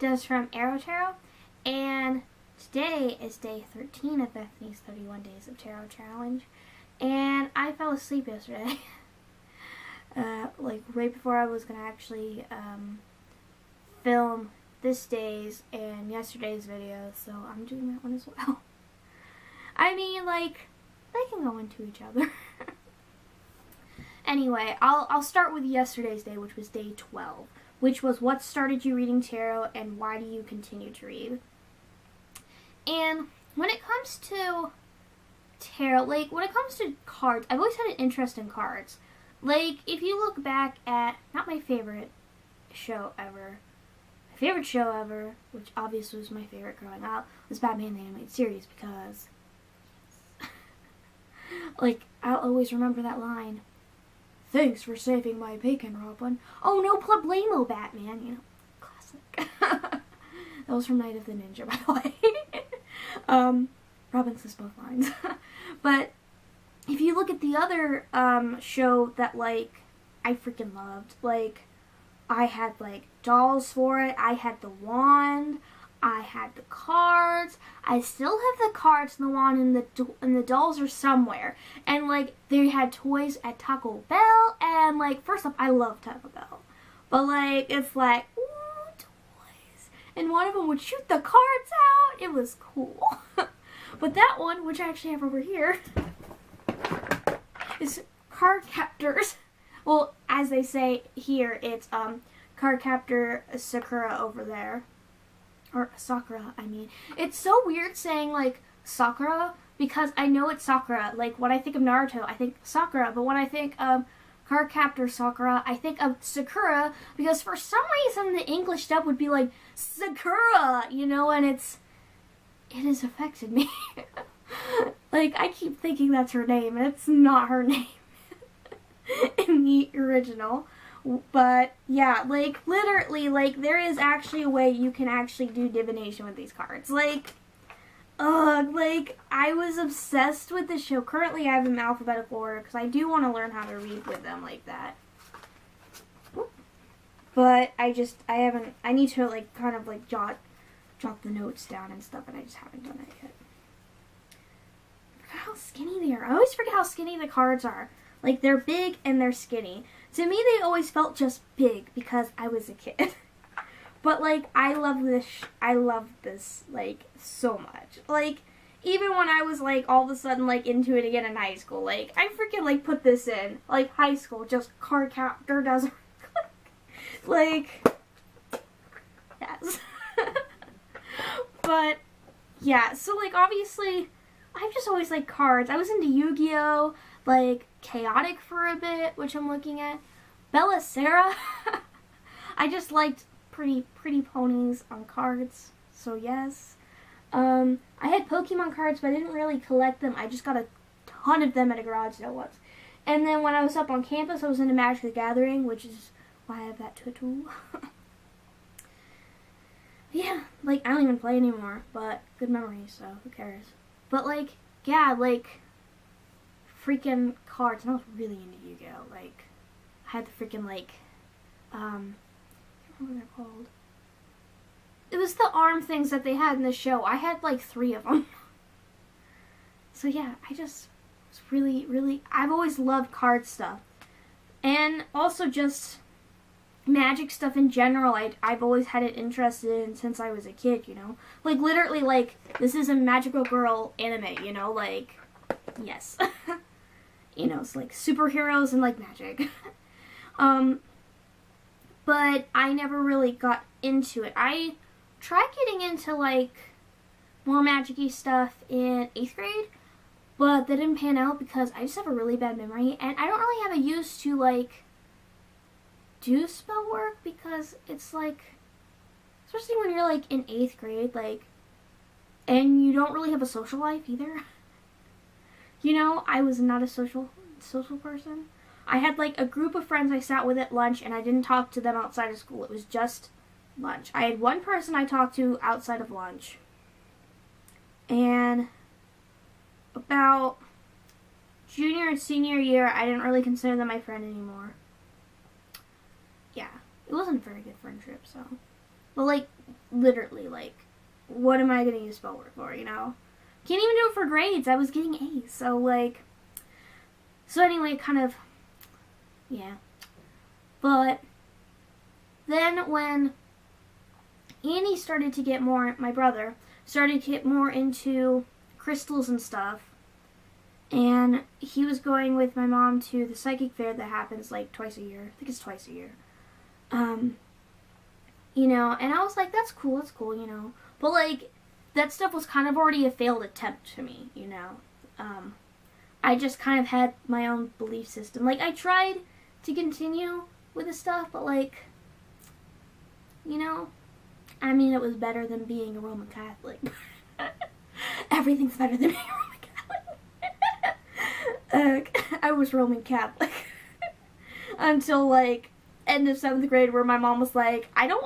does from Aro-Tarot, and today is day 13 of Ethony's 31 Days of Tarot Challenge, and I fell asleep yesterday, like right before I was going to actually film this day's and yesterday's video, so I'm doing that one as well. I mean, like, they can go into each other. Anyway, I'll start with yesterday's day, which was day 12, which was what started you reading tarot and why do you continue to read. And when it comes to tarot, like, when it comes to cards, I've always had an interest in cards. Like, if you look back at, not my favorite show ever, my favorite show ever, which obviously was my favorite growing up, was Batman the Animated Series, because, like, I'll always remember that line. Thanks for saving my bacon, Robin. Oh, no problemo, Batman. You know, classic. That was from Night of the Ninja, by the way. Robin says both lines. But if you look at the other show that, like, I freaking loved, like, I had, like, dolls for it. I had the wand. I had the cards. I still have the cards and the wand, and the dolls are somewhere. And, like, they had toys at Taco Bell, and, like, first off, I love Taco Bell. But, like, it's like, ooh, toys. And one of them would shoot the cards out. It was cool. But that one, which I actually have over here, is Card Captors. Well, as they say here, it's Card Captor Sakura over there. Or Sakura, I mean. It's so weird saying, like, Sakura, because I know it's Sakura. Like, when I think of Naruto, I think Sakura. But when I think of Card Captor Sakura, I think of Sakura, because for some reason the English dub would be like, Sakura, you know, and it has affected me. Like, I keep thinking that's her name, and it's not her name in the original. But, yeah, like, literally, like, there is actually a way you can actually do divination with these cards. Like, I was obsessed with this show. Currently, I have them in alphabetical order, because I do want to learn how to read with them like that. But I need to, like, kind of, like, jot the notes down and stuff, and I just haven't done it yet. I forgot how skinny they are. I always forget how skinny the cards are. Like, they're big and they're skinny. To me, they always felt just big because I was a kid. But, like, I love this, like, so much. Like, even when I was, like, all of a sudden, like, into it again in high school, like, I freaking, like, put this in. Like, high school, just Card Captor doesn't click. Like, yes. But, yeah, so, like, obviously, I've just always liked cards. I was into Yu-Gi-Oh!, like, Chaotic for a bit, which I'm looking at. Bella Sarah. I just liked pretty ponies on cards, so yes. I had Pokemon cards, but I didn't really collect them. I just got a ton of them at a garage sale once. And then when I was up on campus, I was into Magic the Gathering, which is why I have that tattoo. Yeah, like, I don't even play anymore, but good memories, so who cares. But, like, yeah, like, freaking cards, and I was really into Yu-Gi-Oh! Like, I had the freaking, like, I can't remember what they're called. It was the arm things that they had in the show. I had, like, 3 of them. So, yeah, I just was really, I've always loved card stuff. And also just magic stuff in general, I've always had an interest in since I was a kid, you know? Like, literally, like, this is a magical girl anime, you know? Like, yes. You know, it's like superheroes and, like, magic. But I never really got into it. I tried getting into, like, more magic-y stuff in 8th grade, but that didn't pan out because I just have a really bad memory, and I don't really have a use to, like, do spell work, because it's, like, especially when you're, like, in 8th grade, like, and you don't really have a social life either. You know, I was not a social person. I had, like, a group of friends I sat with at lunch, and I didn't talk to them outside of school. It was just lunch. I had one person I talked to outside of lunch. And about junior and senior year, I didn't really consider them my friend anymore. Yeah, it wasn't a very good friendship, so. But, like, literally, like, what am I going to use spell work for, you know? Can't even do it for grades. I was getting A's. So, like, so anyway, kind of, yeah. But then when Annie started to get more, my brother, started to get more into crystals and stuff, and he was going with my mom to the psychic fair that happens, like, twice a year. I think it's twice a year. You know, and I was like, that's cool, you know. But, like, that stuff was kind of already a failed attempt to me, you know. I just kind of had my own belief system. Like, I tried to continue with the stuff, but, like, you know, I mean, it was better than being a Roman Catholic. Everything's better than being a Roman Catholic. I was Roman Catholic until, like, end of 7th grade, where my mom was like, I don't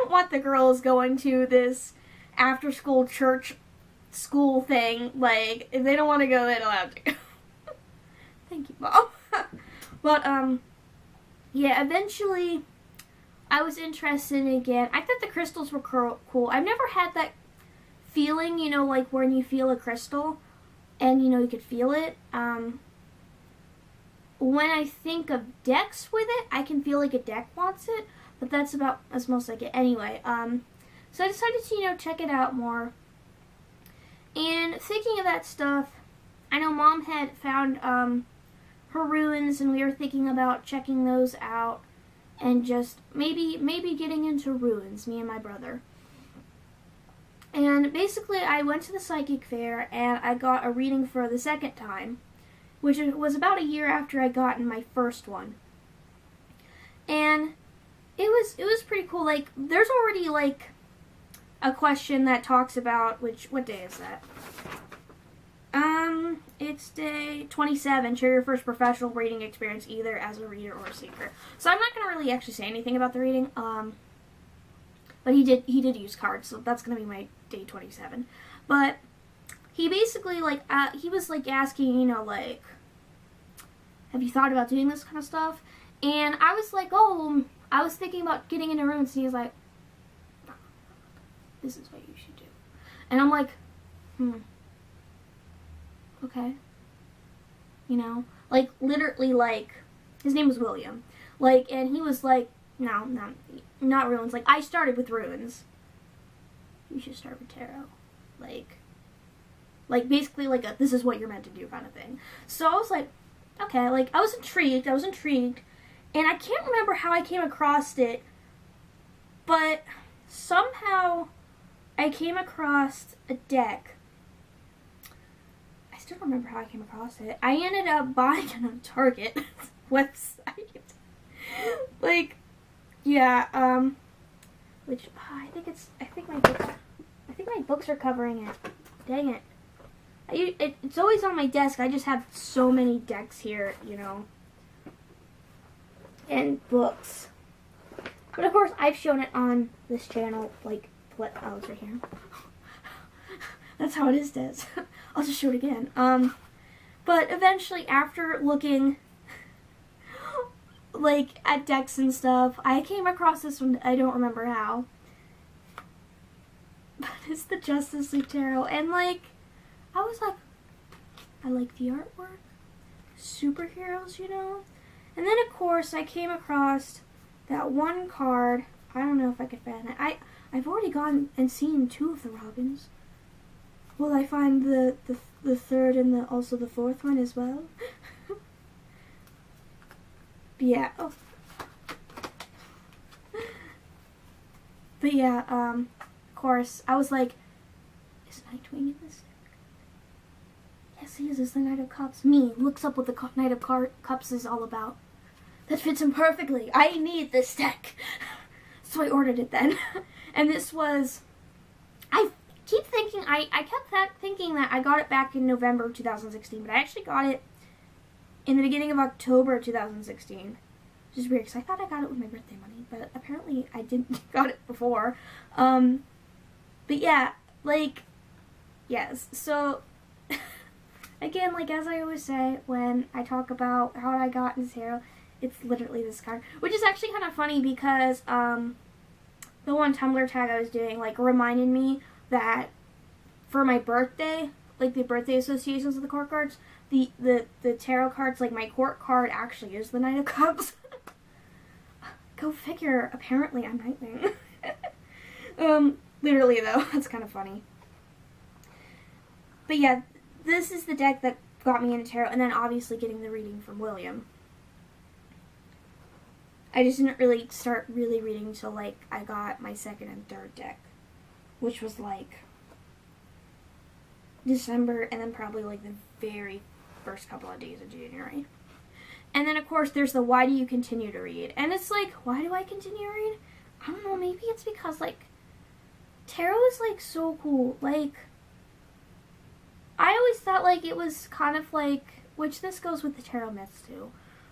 want the girls going to this after school church school thing. Like, if they don't want to go, they don't have to. Thank you, Mom. But yeah, eventually I was interested again. I thought the crystals were cool. I've never had that feeling, you know, like when you feel a crystal and, you know, you could feel it. When I think of decks with it, I can feel like a deck wants it, but that's about as most I get. Anyway, so I decided to, you know, check it out more. And thinking of that stuff, I know Mom had found her ruins, and we were thinking about checking those out and just maybe getting into ruins, me and my brother. And basically, I went to the psychic fair, and I got a reading for the second time, which was about a year after I got in my first one. And it was pretty cool. Like, there's already, like, a question that talks about, what day is that? It's day 27. Share your first professional reading experience, either as a reader or a seeker. So I'm not going to really actually say anything about the reading, but he did use cards, so that's going to be my day 27. But he basically, like, he was, like, asking, you know, like, have you thought about doing this kind of stuff? And I was like, oh, I was thinking about getting into ruins. And he was like, no, this is what you should do. And I'm like, okay. You know, like, literally, like, his name was William. Like, and he was like, no, not ruins. Like, I started with ruins. You should start with tarot. Like, basically, like, this is what you're meant to do kind of thing. So I was like, okay, like, I was intrigued, and I can't remember how I came across it, but somehow I came across a deck. I still don't remember how I came across it. I ended up buying it on Target website. Like, yeah, which, I think my books are covering it. Dang it. It's always on my desk. I just have so many decks here, you know, and books. But of course, I've shown it on this channel, like, oh, it's right here. That's how it is, Des. I'll just show it again. But eventually, after looking, like, at decks and stuff, I came across this one. I don't remember how. But it's the Justice League Tarot, and, like, I was like, I like the artwork, superheroes, you know? And then, of course, I came across that one card. I don't know if I could find it. I've already gone and seen 2 of the Robins. Will I find the third and also the fourth one as well? Yeah. Oh. But yeah, of course, I was like, is Nightwing in this? Yes, he is. It's the Knight of Cups. Me looks up what the Knight of Cups is all about. That fits him perfectly. I need this deck. So I ordered it then. And this was, I keep thinking, I kept thinking that I got it back in November of 2016, but I actually got it in the beginning of October of 2016. Which is weird, because I thought I got it with my birthday money, but apparently I didn't got it before. But yeah, like, yes, so, again, like, as I always say, when I talk about how I got into tarot, it's literally this card, which is actually kind of funny because, the the one Tumblr tag I was doing, like, reminded me that for my birthday, like, the birthday associations of the court cards, the tarot cards, like, my court card actually is the Knight of Cups. Go figure. Apparently, I'm Nightwing. Literally, though. That's kind of funny. But yeah, this is the deck that got me into tarot, and then obviously getting the reading from William. I just didn't really start really reading until, like, I got my second and third deck, which was, like, December, and then probably, like, the very first couple of days of January. And then, of course, there's the why do you continue to read? And it's like, why do I continue to read? I don't know, maybe it's because, like, tarot is, like, so cool. Like, I always thought, like, it was kind of like, which this goes with the tarot myths, too.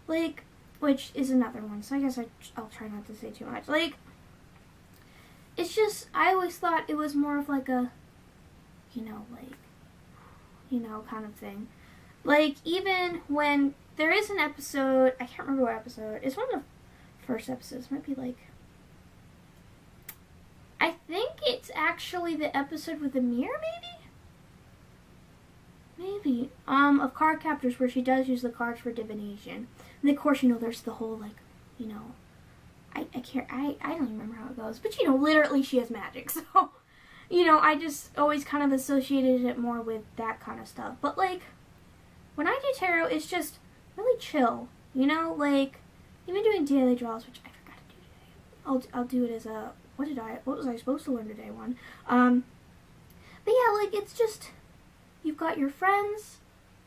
Like, which is another one, so I guess I'll try not to say too much. Like, it's just, I always thought it was more of, like, a, you know, like, you know, kind of thing. Like, even when there is an episode, I can't remember what episode, it's one of the first episodes, it might be, like, I think it's actually the episode with the mirror, maybe, of Card Captors, where she does use the cards for divination. And of course, you know, there's the whole, like, you know, I don't even remember how it goes, but, you know, literally she has magic, so, you know, I just always kind of associated it more with that kind of stuff. But, like, when I do tarot, it's just really chill, you know, like, even doing daily draws, which I forgot to do today. I'll do it as a, what was I supposed to learn today one? But yeah, like, it's just, you've got your friends,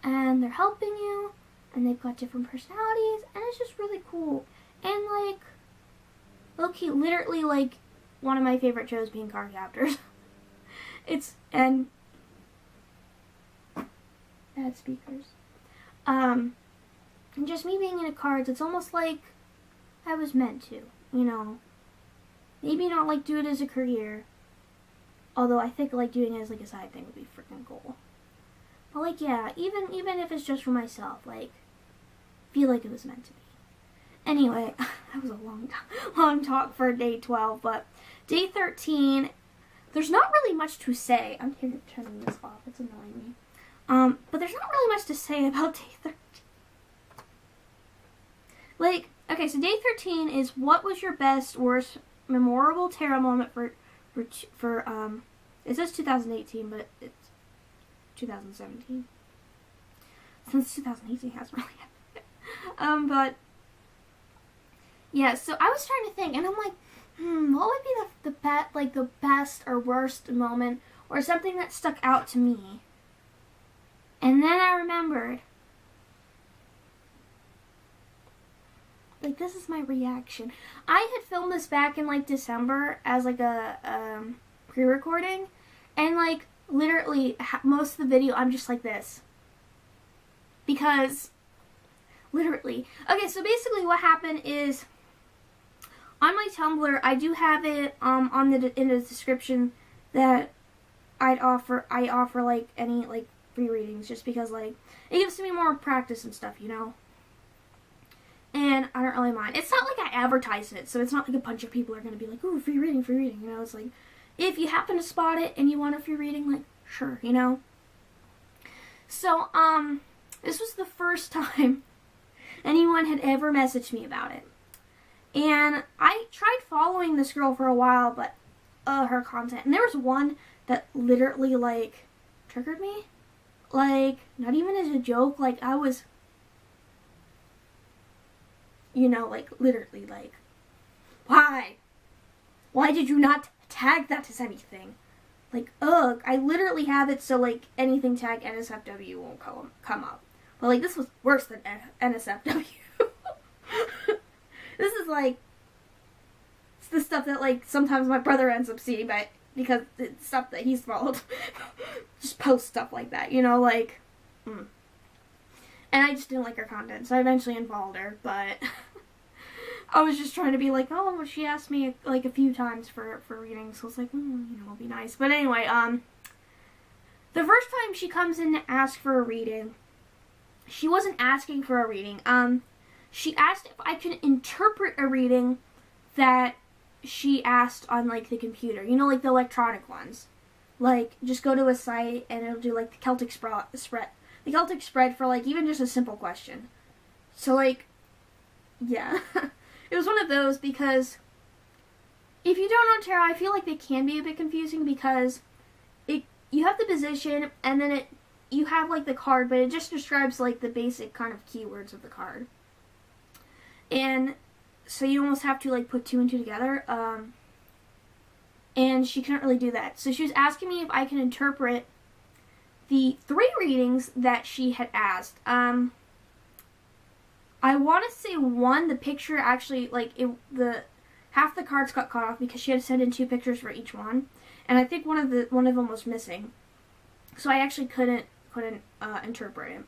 and they're helping you, and they've got different personalities, and it's just really cool. And, like, low-key, literally, like, one of my favorite shows being Card Captors. And bad speakers. And just me being into cards, it's almost like I was meant to, you know. Maybe not, like, do it as a career, although I think, like, doing it as, like, a side thing would be freaking cool. But, like, yeah, even if it's just for myself, like, feel like it was meant to be. Anyway, that was a long talk for day 12, but day 13, there's not really much to say. I'm turning this off, it's annoying me. But there's not really much to say about day 13. Like, okay, so day 13 is what was your best, worst, memorable tarot moment for it says 2018, but it's 2017. Since 2018 hasn't really happened. But yeah, so I was trying to think, and I'm like, what would be the best or worst moment, or something that stuck out to me? And then I remembered, like, this is my reaction. I had filmed this back in, like, December as, like, a pre-recording, and, like, literally most of the video I'm just like this, because literally, okay, so basically what happened is, on my Tumblr, I do have it in the description that I offer like any like free readings, just because, like, it gives me more practice and stuff, you know. And I don't really mind. It's not like I advertise it, so it's not like a bunch of people are gonna be like, "Ooh, free reading," you know. It's like, if you happen to spot it and you want a free reading, like, sure, you know. So, this was the first time anyone had ever messaged me about it. And I tried following this girl for a while, but, her content. And there was one that literally, like, triggered me. Like, not even as a joke, like, I was, you know, like, literally, like, why? Why did you not tag that as anything? Like, ugh, I literally have it so, like, anything tagged NSFW won't come up. But, like, this was worse than NSFW. This is, like, it's the stuff that, like, sometimes my brother ends up seeing, but because it's stuff that he's followed. Just post stuff like that, you know, like, And I just didn't like her content, so I eventually unfollowed her, but I was just trying to be like, oh, she asked me, like, a few times for readings, so I was like, you know, it'll be nice. But anyway, the first time she comes in to ask for a reading, she wasn't asking for a reading, she asked if I could interpret a reading that she asked on, like, the computer. You know, like, the electronic ones. Like, just go to a site and it'll do, like, the Celtic spread. The Celtic spread for, like, even just a simple question. So, like, yeah. It was one of those because if you don't know tarot, I feel like they can be a bit confusing because you have the position and then you have, like, the card, but it just describes, like, the basic kind of keywords of the card. And so you almost have to, like, put two and two together. And she couldn't really do that. So she was asking me if I can interpret the 3 readings that she had asked. I want to say one, the picture actually, like, half the cards got cut off because she had to send in 2 pictures for each one. And I think one of them was missing. So I actually couldn't interpret it.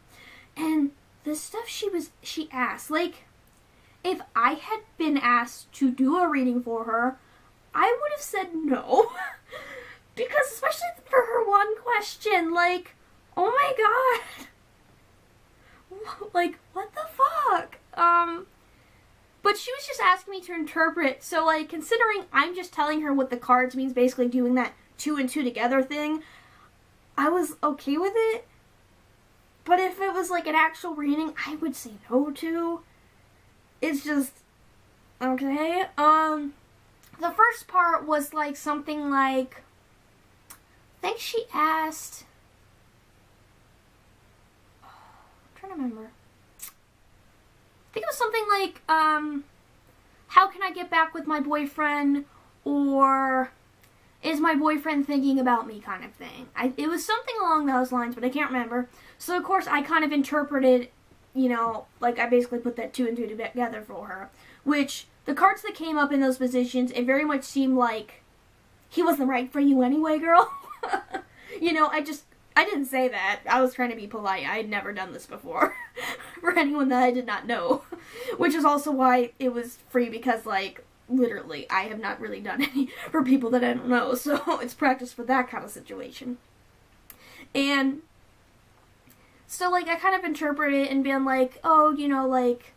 And the stuff she asked, like, if I had been asked to do a reading for her, I would have said no. Because especially for her one question, like, oh my god. Like, what the fuck? But she was just asking me to interpret, so, like, considering I'm just telling her what the cards means, basically doing that 2 and 2 together thing, I was okay with it. But if it was, like, an actual reading, I would say no to. It's just, okay. The first part was, like, something like, I think she asked, I'm trying to remember. I think it was something like, how can I get back with my boyfriend, or is my boyfriend thinking about me, kind of thing. It was something along those lines, but I can't remember. So, of course, I kind of interpreted, you know, like, I basically put that 2 and 2 together for her, which, the cards that came up in those positions, it very much seemed like, he wasn't right for you anyway, girl. You know, I didn't say that. I was trying to be polite. I had never done this before. For anyone that I did not know. Which is also why it was free, because, like, literally, I have not really done any for people that I don't know. So, it's practice for that kind of situation. And so, like, I kind of interpret it and being like, oh, you know, like,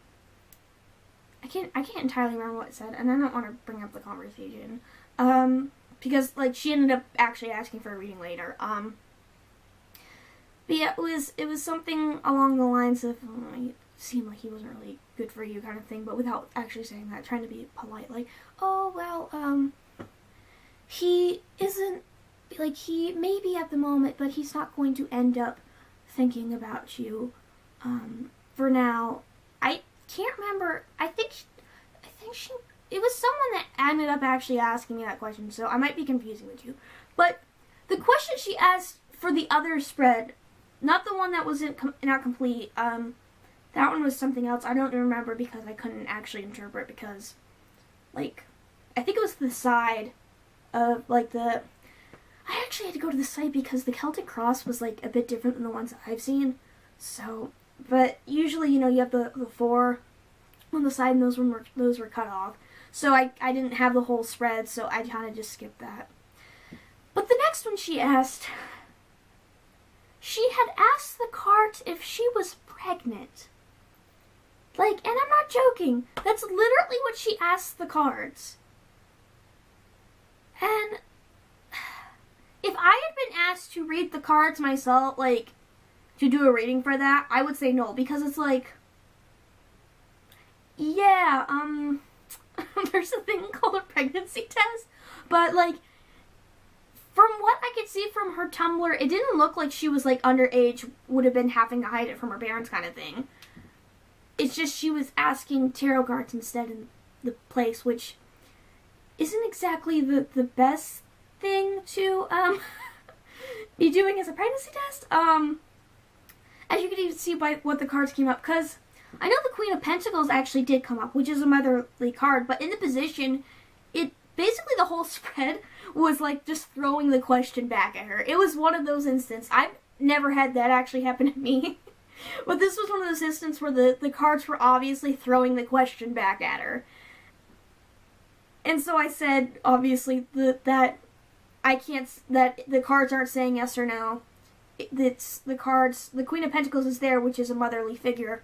I can't entirely remember what it said, and I don't want to bring up the conversation. Because, like, she ended up actually asking for a reading later. But yeah, it was something along the lines of, it seemed like he wasn't really good for you, kind of thing, but without actually saying that, trying to be polite, like, oh, well, he isn't, like, he may be at the moment, but he's not going to end up thinking about you, for now. I can't remember, I think it was someone that ended up actually asking me that question, so I might be confusing the two. But the question she asked for the other spread, not the one that was not complete, that one was something else. I don't remember because I couldn't actually interpret because, like, I think it was the side of, like, I actually had to go to the site because the Celtic cross was, like, a bit different than the ones that I've seen. So, but usually, you know, you have the 4 on the side, and those were cut off. So I didn't have the whole spread, so I kind of just skipped that. But the next one she asked, she had asked the cards if she was pregnant. Like, and I'm not joking, that's literally what she asked the cards. And if I had been asked to read the cards myself, like, to do a reading for that, I would say no, because it's like, yeah, there's a thing called a pregnancy test, but, like, from what I could see from her Tumblr, it didn't look like she was, like, underage, would have been having to hide it from her parents kind of thing. It's just she was asking tarot cards instead in the place, which isn't exactly the best thing to, be doing as a pregnancy test. As you can even see by what the cards came up, because I know the Queen of Pentacles actually did come up, which is a motherly card, but in the position, basically the whole spread was, like, just throwing the question back at her. It was one of those instances. I've never had that actually happen to me. But this was one of those instances where the cards were obviously throwing the question back at her. And so I said, obviously, that the cards aren't saying yes or no. It's the cards, the Queen of Pentacles is there, which is a motherly figure.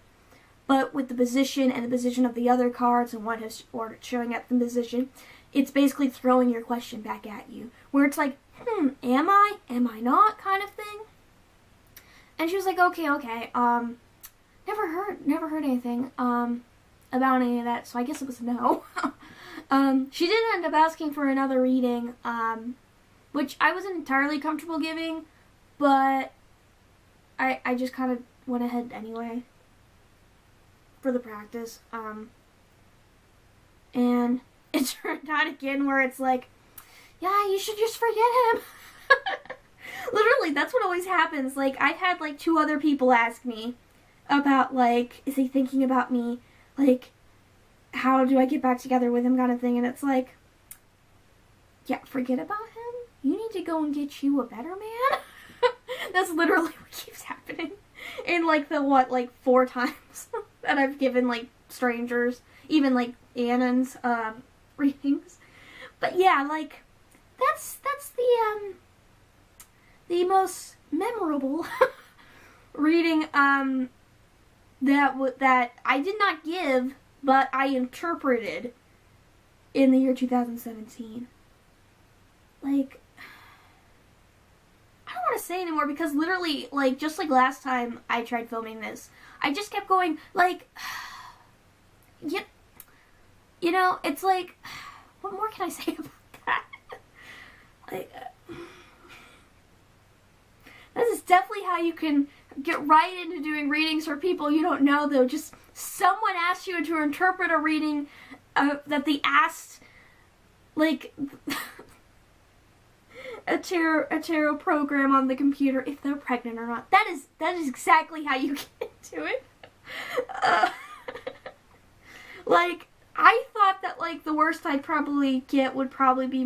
But with the position and the position of the other cards and what is showing up in the position, it's basically throwing your question back at you. Where it's like, am I? Am I not? Kind of thing. And she was like, okay. Never heard anything, about any of that, so I guess it was no. She did end up asking for another reading, which I wasn't entirely comfortable giving, but I just kind of went ahead anyway for the practice. And it turned out again where it's like, yeah, you should just forget him. Literally, that's what always happens. Like, I've had, like, 2 other people ask me about, like, is he thinking about me? Like, how do I get back together with him kind of thing. And it's like, yeah, forget about him. You need to go and get you a better man. That's literally what keeps happening. In, like, the, 4 times that I've given, like, strangers, even, like, Annan's, readings. But, yeah, like, that's the most memorable reading, that I did not give, but I interpreted in the year 2017. Like, I don't want to say anymore because literally, like, just like last time I tried filming this, I just kept going, like, you know, it's like, what more can I say about that? Like, this is definitely how you can get right into doing readings for people you don't know, though. Just someone asked you to interpret a reading that they asked, like, a tarot program on the computer if they're pregnant or not. That is exactly how you get into it. Like, I thought that, like, the worst I'd probably get would probably be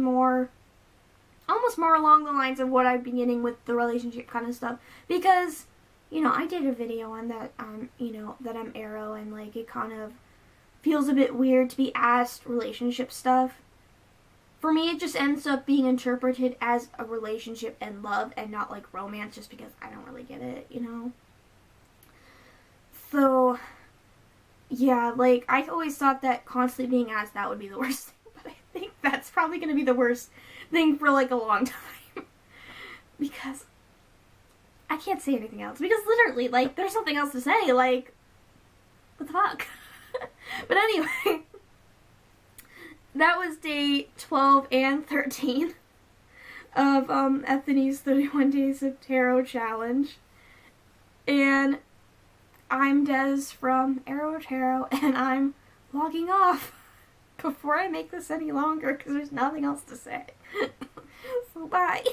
almost more along the lines of what I've been getting with the relationship kind of stuff. Because, you know, I did a video on that, you know, that I'm Aro, and, like, it kind of feels a bit weird to be asked relationship stuff. For me, it just ends up being interpreted as a relationship and love and not, like, romance, just because I don't really get it, you know? So, yeah, like, I always thought that constantly being asked that would be the worst thing, but I think that's probably going to be the worst thing for, like, a long time. Because I can't say anything else. Because literally, like, there's nothing else to say. Like, what the fuck? But anyway, that was day 12 and 13 of Ethony's 31 Days of Tarot Challenge. And I'm Des from Aro-Tarot, and I'm logging off before I make this any longer because there's nothing else to say. So bye.